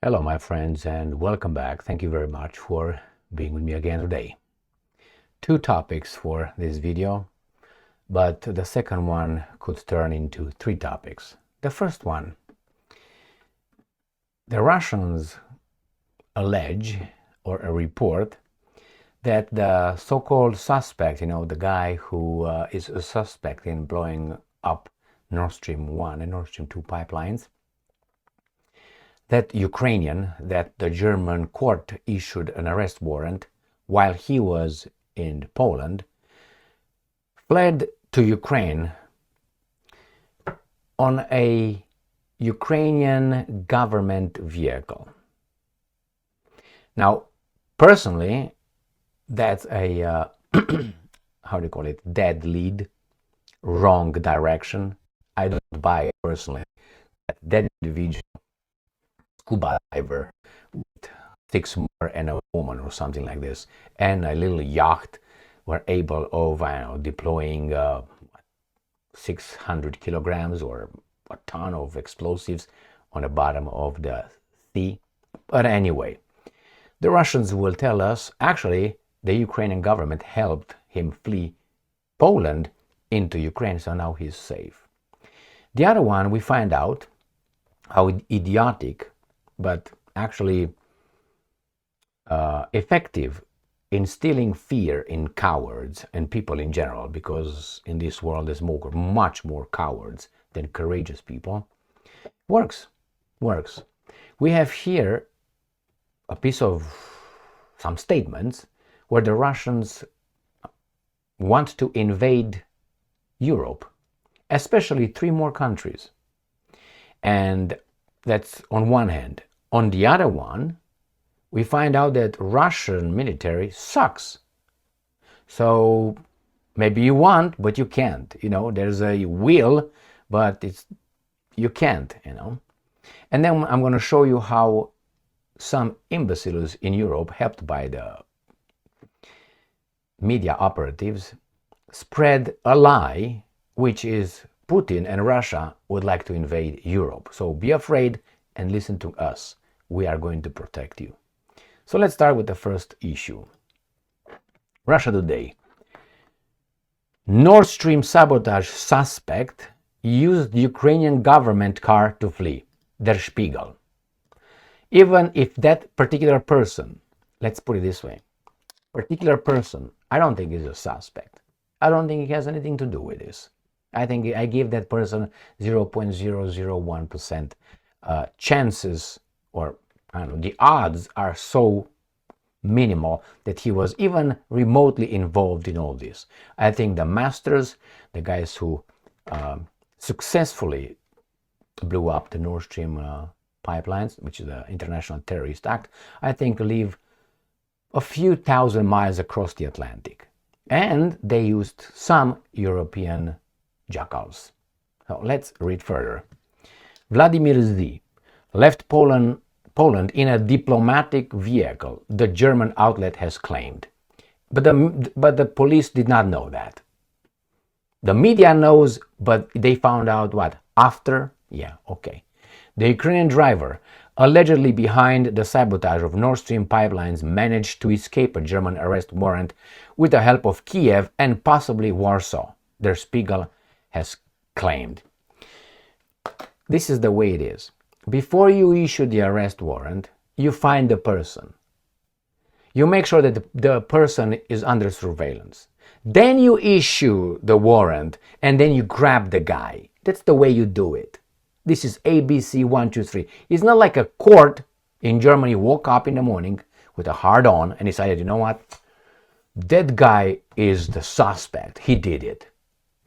Hello my friends and welcome back. Thank you very much for being with me again today. Two topics for this video, but the second one could turn into three topics. The first one, the Russians allege or report that the so-called suspect, the guy who is a suspect in blowing up Nord Stream 1 and Nord Stream 2 pipelines, that the German court issued an arrest warrant while he was in Poland, fled to Ukraine on a Ukrainian government vehicle. Now, personally, that's a, how do you call it, dead lead, wrong direction. I don't buy it personally. That individual, scuba diver with 6 more and a woman or something like this, and a little yacht were able of deploying 600 kilograms or a ton of explosives on the bottom of the sea. But anyway, the Russians will tell us actually the Ukrainian government helped him flee Poland into Ukraine, so now he's safe. The other one, we find out how idiotic but actually effective in instilling fear in cowards and people in general, because in this world there's much more cowards than courageous people. Works. We have here a piece of some statements where the Russians want to invade Europe, especially 3 more countries. And that's on one hand. On the other one, we find out that Russian military sucks. So maybe you want, but you can't. There's a will, but you can't. And then I'm going to show you how some imbeciles in Europe, helped by the media operatives, spread a lie, which is Putin and Russia would like to invade Europe. So be afraid and listen to us. We are going to protect you. So let's start with the first issue. Russia Today. Nord Stream Sabotage Suspect used Ukrainian government car to flee. Der Spiegel. Even if that particular person, let's put it this way, particular person, I don't think is a suspect. I don't think he has anything to do with this. I think I give that person 0.001% chances, or I don't know, the odds are so minimal that he was even remotely involved in all this. I think the masters, the guys who successfully blew up the Nord Stream pipelines, which is the International Terrorist Act, I think live a few thousand miles across the Atlantic. And they used some European jackals. So let's read further. Vladimir Z left Poland in a diplomatic vehicle, the German outlet has claimed. But the police did not know that. The media knows, but they found out what? After? Yeah, okay. The Ukrainian driver, allegedly behind the sabotage of Nord Stream pipelines, managed to escape a German arrest warrant with the help of Kiev and possibly Warsaw, Der Spiegel has claimed. This is the way it is. Before you issue the arrest warrant, you find the person. You make sure that the person is under surveillance. Then you issue the warrant and then you grab the guy. That's the way you do it. This is ABC 1, 2, 3. It's not like a court in Germany woke up in the morning with a hard on and decided, you know what? That guy is the suspect. He did it.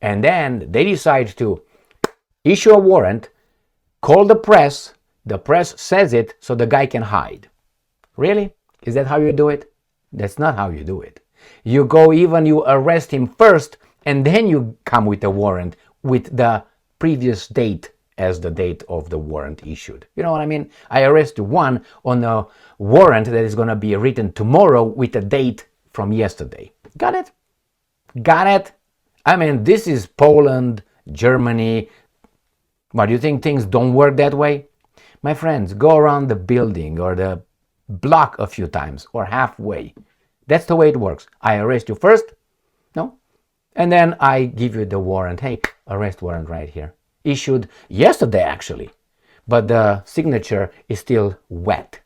And then they decide to issue a warrant, call the press says it so the guy can hide. Really? Is that how you do it? That's not how you do it. You arrest him first and then you come with a warrant with the previous date as the date of the warrant issued. You know what I mean? I arrest one on a warrant that is going to be written tomorrow with a date from yesterday. Got it? Got it? I mean, this is Poland, Germany. But do you think things don't work that way? My friends, go around the building or the block a few times or halfway. That's the way it works. I arrest you first, no? And then I give you the warrant. Hey, arrest warrant right here. Issued yesterday, actually. But the signature is still wet.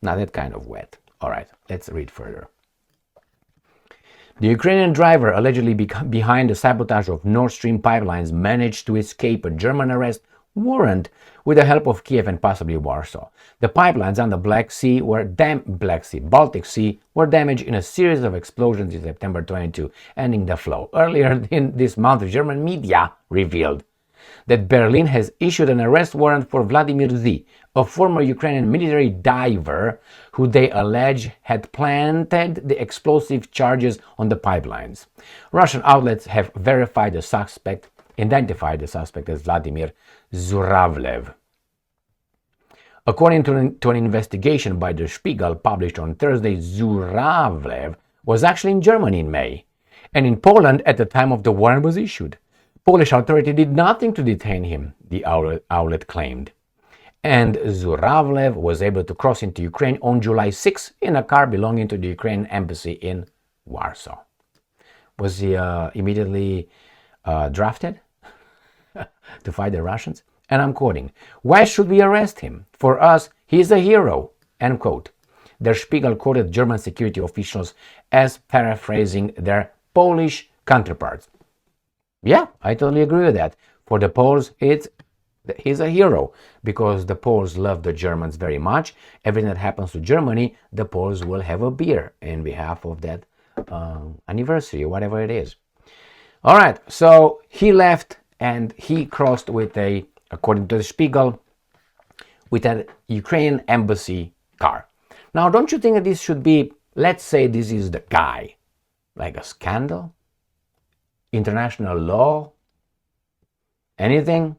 Not that kind of wet. All right, let's read further. The Ukrainian driver allegedly behind the sabotage of Nord Stream pipelines managed to escape a German arrest warrant with the help of Kiev and possibly Warsaw. The pipelines on the Baltic Sea were damaged in a series of explosions in September 22, ending the flow. Earlier in this month, German media revealed that Berlin has issued an arrest warrant for Vladimir Z, a former Ukrainian military diver who they allege had planted the explosive charges on the pipelines. Russian outlets have identified the suspect as Vladimir Zuravlev. According to an investigation by Der Spiegel published on Thursday, Zuravlev was actually in Germany in May and in Poland at the time of the warrant was issued. Polish authority did nothing to detain him, the outlet claimed. And Zuravlev was able to cross into Ukraine on July 6 in a car belonging to the Ukrainian Embassy in Warsaw. Was he immediately drafted to fight the Russians? And I'm quoting, "Why should we arrest him? For us, he's a hero," end quote. Der Spiegel quoted German security officials as paraphrasing their Polish counterparts. Yeah, I totally agree with that. For the Poles, he's a hero because the Poles love the Germans very much. Everything that happens to Germany, the Poles will have a beer in behalf of that anniversary, whatever it is. All right, so he left and he crossed with according to the Spiegel, with a Ukrainian embassy car. Now, don't you think that this should be, let's say this is the guy, like a scandal? International law? Anything?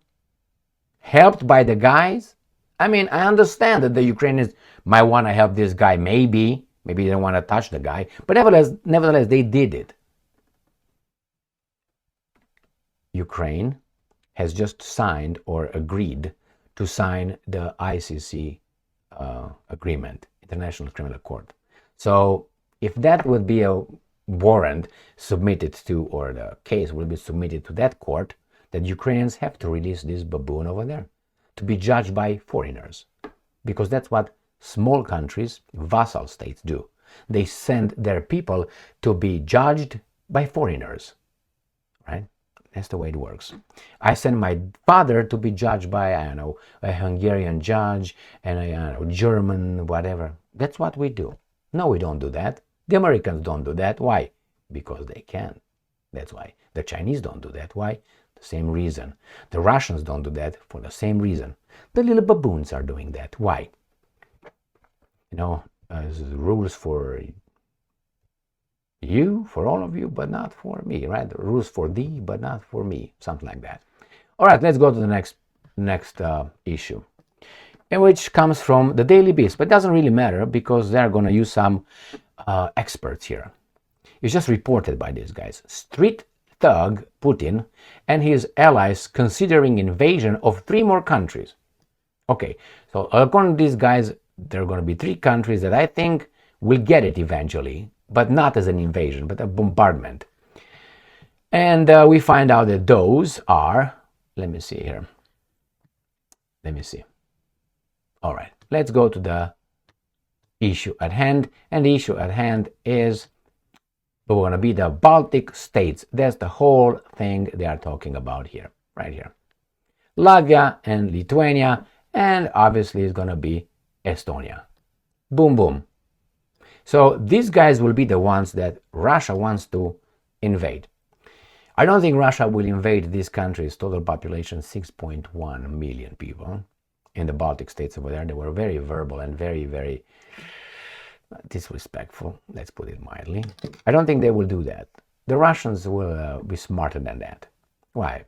Helped by the guys? I mean, I understand that the Ukrainians might want to help this guy, maybe they don't want to touch the guy, but nevertheless, they did it. Ukraine has just signed or agreed to sign the ICC agreement, International Criminal Court. So if that would be a warrant submitted to, or the case will be submitted to that court, that Ukrainians have to release this baboon over there to be judged by foreigners, because that's what small countries, vassal states do. They send their people to be judged by foreigners, right? That's the way it works. I send my father to be judged by, I don't know, a Hungarian judge and a German, whatever. That's what we do. No, we don't do that. The Americans don't do that. Why? Because they can. That's why. The Chinese don't do that. Why? The same reason. The Russians don't do that for the same reason. The little baboons are doing that. Why? You know, rules for you, for all of you, but not for me, right? The rules for thee, but not for me, something like that. All right, let's go to the next issue, and which comes from the Daily Beast, but it doesn't really matter because they're going to use some experts here. It's just reported by these guys. Street thug Putin and his allies considering invasion of 3 more countries. Okay, so according to these guys, there are going to be 3 countries that I think will get it eventually, but not as an invasion, but a bombardment. And we find out that those are, let me see here. Let me see. All right, let's go to the issue at hand. And the issue at hand is going to be the Baltic states. That's the whole thing they are talking about here, right here. Latvia and Lithuania, and obviously it's going to be Estonia. Boom, boom. So these guys will be the ones that Russia wants to invade. I don't think Russia will invade these countries, total population 6.1 million people in the Baltic states over there. They were very verbal and very, very disrespectful, let's put it mildly. I don't think they will do that. The Russians will be smarter than that. Why?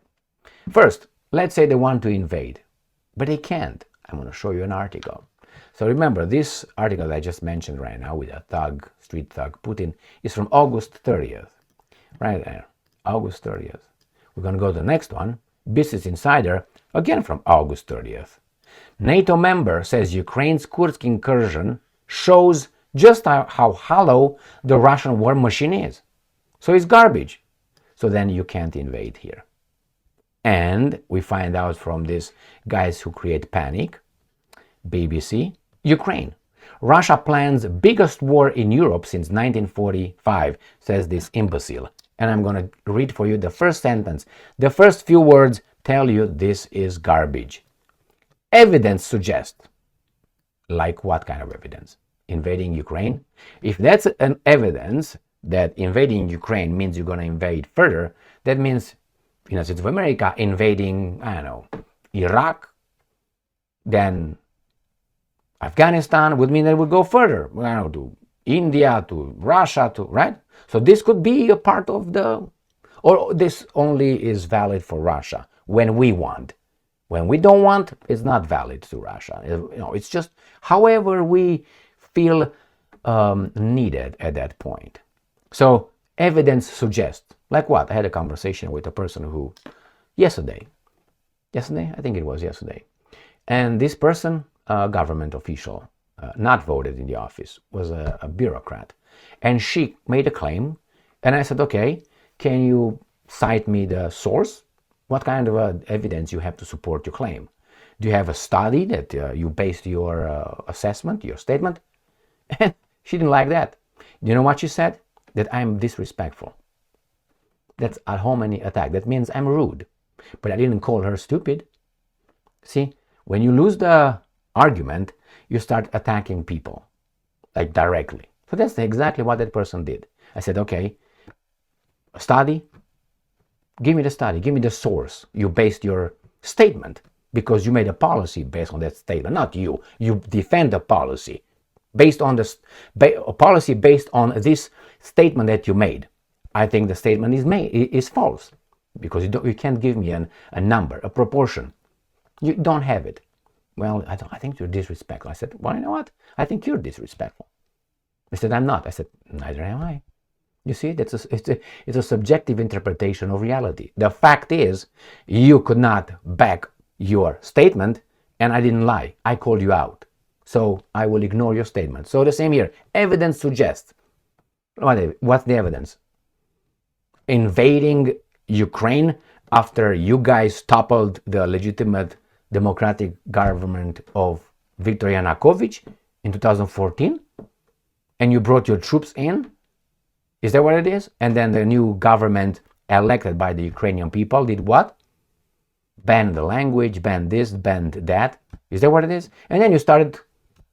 First, let's say they want to invade, but they can't. I'm going to show you an article. So remember, this article that I just mentioned right now with a thug, street thug Putin, is from August 30th. Right there, August 30th. We're going to go to the next one, Business Insider, again from August 30th. NATO member says Ukraine's Kursk incursion shows just how hollow the Russian war machine is. So it's garbage. So then you can't invade here. And we find out from these guys who create panic, BBC, Ukraine. Russia plans biggest war in Europe since 1945, says this imbecile. And I'm going to read for you the first sentence. The first few words tell you this is garbage. Evidence suggests. Like what kind of evidence? Invading Ukraine? If that's an evidence that invading Ukraine means you're going to invade further, that means United States of America invading, I don't know, Iraq, then Afghanistan would mean that it would go further, I don't know, to India, to Russia, to, right? So this could be a part of the, or this only is valid for Russia when we want. When we don't want, it's not valid to Russia. You know, it's just however we feel needed at that point. So evidence suggests, like what? I had a conversation with a person who, yesterday, I think it was yesterday, and this person, a government official, not voted in the office, was a bureaucrat, and she made a claim, and I said, okay, can you cite me the source? What kind of evidence you have to support your claim? Do you have a study that you based your assessment, your statement? And she didn't like that. You know what she said? That I'm disrespectful. That's a hominy attack. That means I'm rude. But I didn't call her stupid. See, when you lose the argument, you start attacking people, like directly. So that's exactly what that person did. I said, okay, a study? Give me the study. Give me the source. You based your statement because you made a policy based on that statement. Not you. You defend a policy based on a policy based on this statement that you made. I think the statement is false because you can't give me a number, a proportion. You don't have it. Well, I think you're disrespectful. I said, well, you know what? I think you're disrespectful. They said, I'm not. I said, neither am I. You see, it's a subjective interpretation of reality. The fact is, you could not back your statement, and I didn't lie. I called you out. So I will ignore your statement. So the same here. Evidence suggests. What's the evidence? Invading Ukraine after you guys toppled the legitimate democratic government of Viktor Yanukovych in 2014? And you brought your troops in? Is that what it is? And then the new government elected by the Ukrainian people did what? Ban the language, ban this, ban that. Is that what it is? And then you started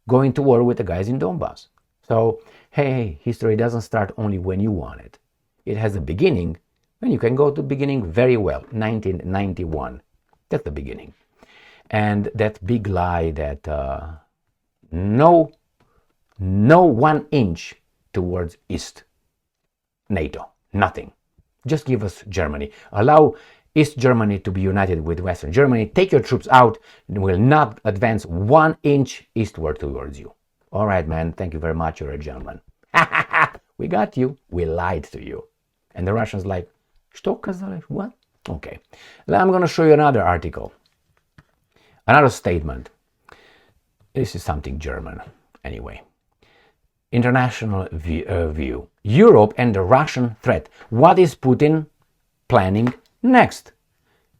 going to war with the guys in Donbass. So, hey, history doesn't start only when you want it. It has a beginning, and you can go to the beginning very well. 1991. That's the beginning. And that big lie that no 1 inch towards East NATO, nothing. Just give us Germany. Allow East Germany to be united with Western Germany. Take your troops out and will not advance 1 inch eastward towards you. All right, man. Thank you very much. You're a gentleman. We got you. We lied to you. And the Russians like, что казали? What? Okay. Now I'm going to show you another article. Another statement. This is something German. Anyway. International view. Europe and the Russian threat. What is Putin planning next?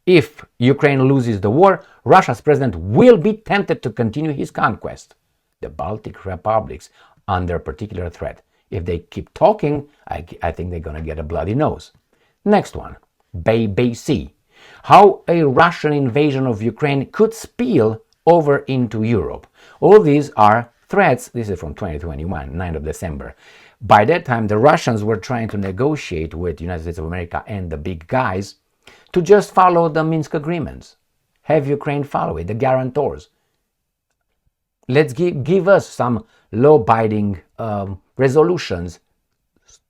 If Ukraine loses the war, Russia's president will be tempted to continue his conquest. The Baltic republics under particular threat. If they keep talking, I think they're going to get a bloody nose. Next one. BBC. How a Russian invasion of Ukraine could spill over into Europe. All these are threats. This is from 2021, 9th of December. By that time, the Russians were trying to negotiate with the United States of America and the big guys to just follow the Minsk agreements. Have Ukraine follow it, the guarantors. Let's give us some law-abiding resolutions,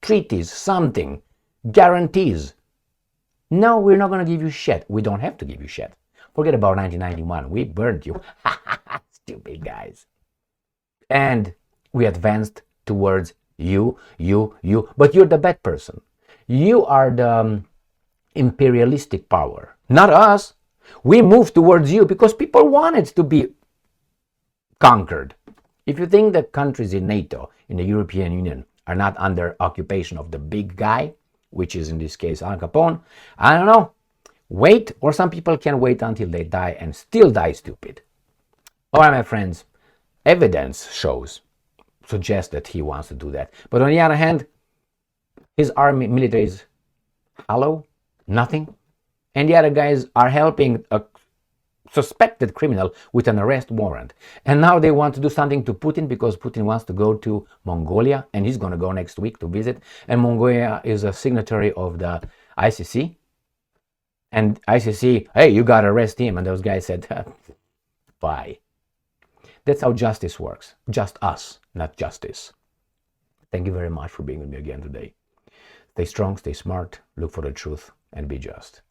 treaties, something, guarantees. No, we're not going to give you shit. We don't have to give you shit. Forget about 1991. We burned you. Stupid guys. And we advanced towards you. But you're the bad person. You are the imperialistic power, not us. We moved towards you because people wanted to be conquered. If you think the countries in NATO, in the European Union, are not under occupation of the big guy, which is in this case Al Capone, I don't know. Wait, or some people can wait until they die and still die stupid. All right, my friends, evidence suggests that he wants to do that. But on the other hand, his army military is hollow, nothing. And the other guys are helping a suspected criminal with an arrest warrant. And now they want to do something to Putin because Putin wants to go to Mongolia, and he's going to go next week to visit. And Mongolia is a signatory of the ICC. And ICC, hey, you got to arrest him. And those guys said, bye. That's how justice works. Just us, not justice. Thank you very much for being with me again today. Stay strong, stay smart, look for the truth, and be just.